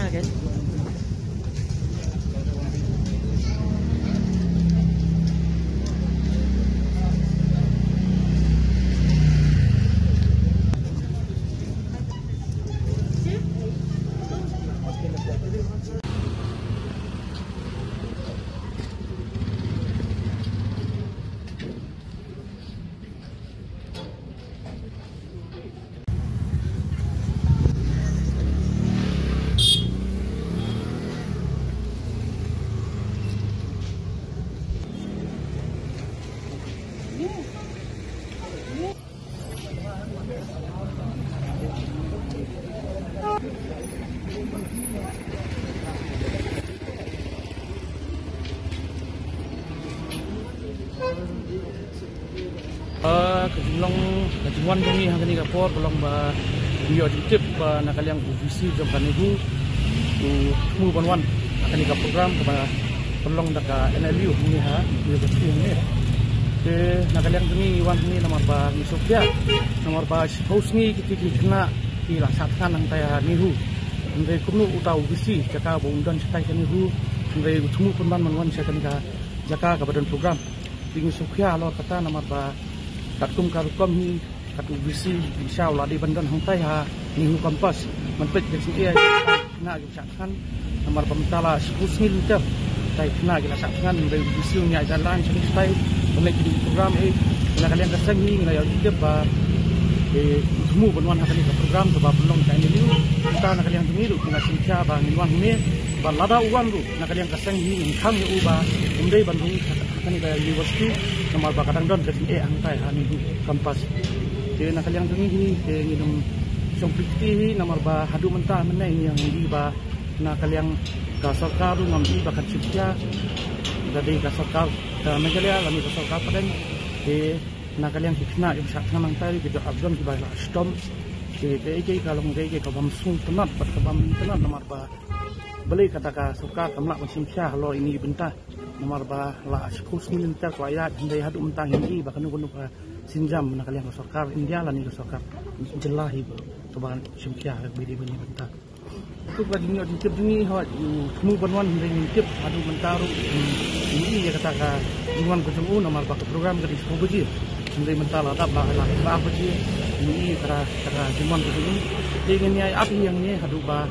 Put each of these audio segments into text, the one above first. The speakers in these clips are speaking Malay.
kan. Kejumwan kami hang kini kapor belum ba video tip ba nakaliang visi jom kanihu tu mu banwan akan ika program kepada pelong daka NLU ni ha universiti ni ke nakaliang kini wan ni nomor ba ni Sofia nomor ba host ni kita kena dilaksanakan nang taya nihu ndai kumnu utau visi jaka bundan setai kanihu ndai tumu pendan manwan sekan ka jaka kepada program tinggi Sofia lo kata nomor ba takum karukom ni katu visi insyaallah di bandan hangtai ha nihu kampas menpet ke na gisakan nomor pemtala 10 liter tai kena gisakan dari visi nya jalan setai oleh di program kalian kesengi ngaya hidup ba semua bantuan hakani program sebab belum kain ini kita nak kalian tunggu kita sinca ba nginwan ni ba lada uwan tu nak kalian kesengi kham ni uba undai bandung hakani da universiti nomor ba kadang don ke angtai hani kampas ke nak kalian tunggu ni ke nginum sompriti nomor ba hadu mentah menai yang di ba nak kalian ka sarkar ngambi ba kan cipta dari ka sarkar ka megalia kami ka sarkar padan ke nak kalian kena yang sak nang tari video abdon ki ba stom ke kalau ngai ke kabam sung tenat pat kabam tenat nomor ba beli kata ka sarkar kamla macam syah lo ini bentah nomor ba la school minta ko ayat ndai hadu mentah ini ba kanu ka sinjam nak kalian ka sarkar India la ni ka sarkar jelahi keban syah bidi bentah tu bagi ni tip ni hot semua bantuan dengan tip adu mentaru ini dia kata ka bantuan ketemu nomor ba program ke distribusi sendiri mentala tak lah apa sih ini kara bantuan ketemu dengan nyai api yang ni adu ba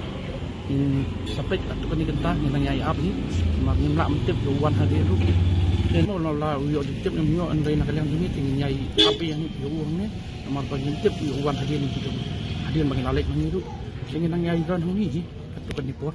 sampai atau kini kentah dengan nyai api makin nak mentip wan hari tu dan mau lah yo tip ni yo andai nak kalian ini dengan nyai api yang yo ni nomor ba tip wan hari ni tu hadir makin alik ni tu ingin nang nyai ran ni atau kan dipor